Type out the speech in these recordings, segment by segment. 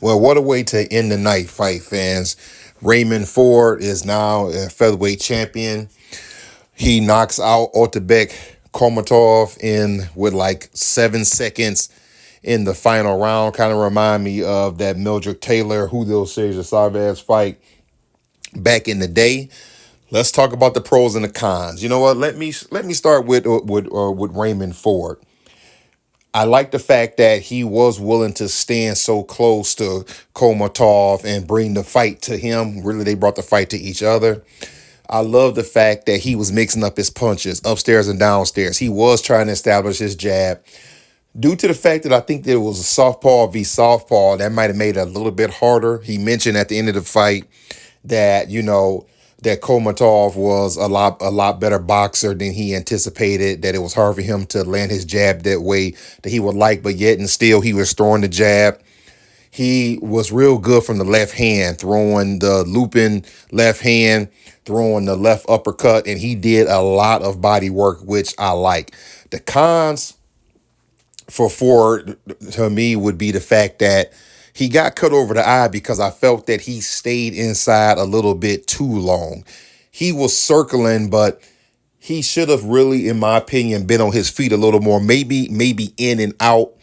Well, what a way to end the night, fight fans. Raymond Ford is now a featherweight champion. He knocks out Otabek Kholmatov in with like 7 seconds in the final round. Kind of remind me of that Mildred Taylor Julio Cesar Chavez fight back in the day. Let's talk about the pros and the cons. You know what? Let me start with Raymond Ford. I like the fact that he was willing to stand so close to Komatov and bring the fight to him. Really, they brought the fight to each other. I love the fact that he was mixing up his punches upstairs and downstairs. He was trying to establish his jab. Due to the fact that I think there was a southpaw v southpaw, that might have made it a little bit harder. He mentioned at the end of the fight that, that Komatov was a lot better boxer than he anticipated, that it was hard for him to land his jab that way that he would like, but yet and still he was throwing the jab. He was real good from the left hand, throwing the looping left hand, throwing the left uppercut, and he did a lot of body work, which I like. The cons for Ford, to me, would be the fact that he got cut over the eye because I felt that he stayed inside a little bit too long. He was circling, but he should have really, in my opinion, been on his feet a little more, maybe in and out.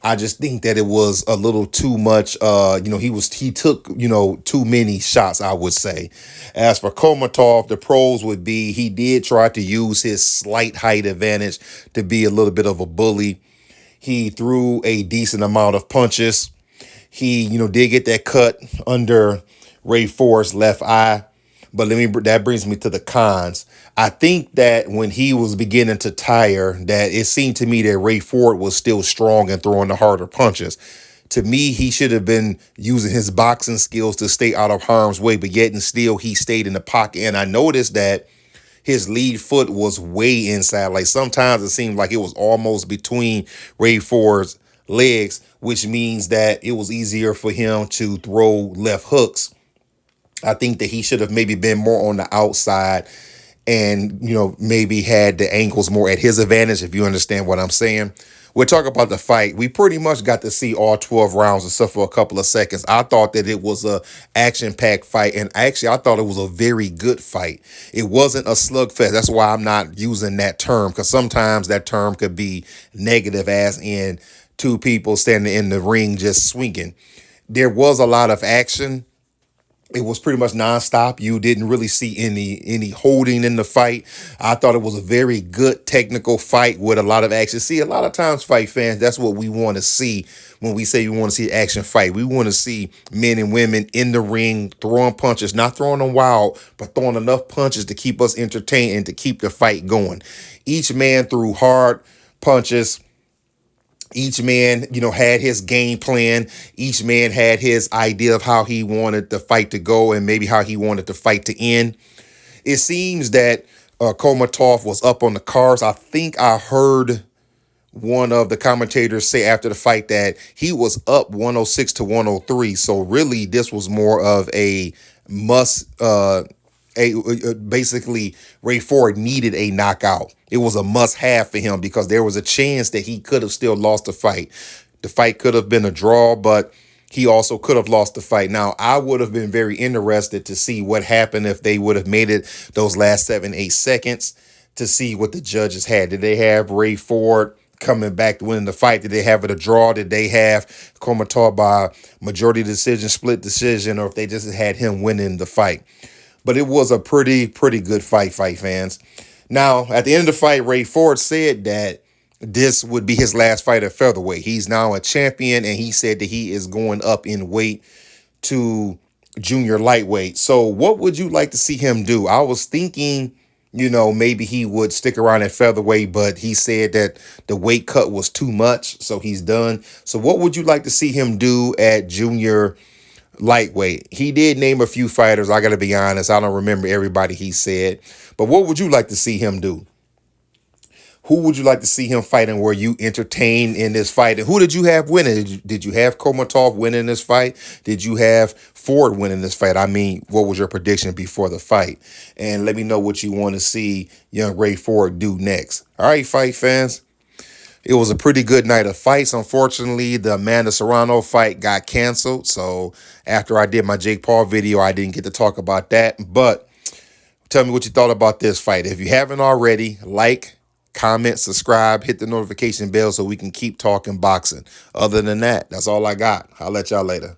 I just think that it was a little too much. He took, too many shots, I would say. As for Komatov, the pros would be he did try to use his slight height advantage to be a little bit of a bully. He threw a decent amount of punches. He, did get that cut under Ray Ford's left eye. But that brings me to the cons. I think that when he was beginning to tire, that it seemed to me that Ray Ford was still strong and throwing the harder punches. To me, he should have been using his boxing skills to stay out of harm's way, but yet and still he stayed in the pocket. And I noticed that his lead foot was way inside. Like sometimes it seemed like it was almost between Ray Ford's legs, which means that it was easier for him to throw left hooks. I think that he should have maybe been more on the outside and, maybe had the ankles more at his advantage, if you understand what I'm saying. We're talking about the fight. We pretty much got to see all 12 rounds except for a couple of seconds. I thought that it was a action-packed fight, and actually I thought it was a very good fight. It wasn't a slugfest. That's why I'm not using that term, because sometimes that term could be negative, as in two people standing in the ring just swinging. There was a lot of action. It was pretty much nonstop. You didn't really see any holding in the fight. I thought it was a very good technical fight with a lot of action. See, a lot of times, fight fans, that's what we want to see when we say we want to see action fight. We want to see men and women in the ring throwing punches, not throwing them wild, but throwing enough punches to keep us entertained and to keep the fight going. Each man threw hard punches. Each man, had his game plan. Each man had his idea of how he wanted the fight to go and maybe how he wanted the fight to end. It seems that Komatov was up on the cards. I think I heard one of the commentators say after the fight that he was up 106 to 103. So really, this was more of a must. Basically, Ray Ford needed a knockout. It was a must-have for him because there was a chance that he could have still lost the fight. The fight could have been a draw, but he also could have lost the fight. Now, I would have been very interested to see what happened if they would have made it those last 7-8 seconds to see what the judges had. Did they have Ray Ford coming back to winning the fight? Did they have it a draw? Did they have Komatov by majority decision, split decision, or if they just had him winning the fight? But it was a pretty good fight fans. Now, at the end of the fight, Ray Ford said that this would be his last fight at featherweight. He's now a champion, and he said that he is going up in weight to junior lightweight. So what would you like to see him do? I was thinking, maybe he would stick around at featherweight, but he said that the weight cut was too much, so he's done. So what would you like to see him do at junior lightweight? He did name a few fighters. I got to be honest, I don't remember everybody he said. But what would you like to see him do? Who would you like to see him fighting where you entertained in this fight? And who did you have winning? Did you have Komatov winning this fight? Did you have Ford winning this fight? I mean, what was your prediction before the fight? And let me know what you want to see young Ray Ford do next. All right, fight fans. It was a pretty good night of fights. Unfortunately, the Amanda Serrano fight got canceled. So after I did my Jake Paul video, I didn't get to talk about that. But tell me what you thought about this fight. If you haven't already, like, comment, subscribe, hit the notification bell so we can keep talking boxing. Other than that, that's all I got. I'll let y'all later.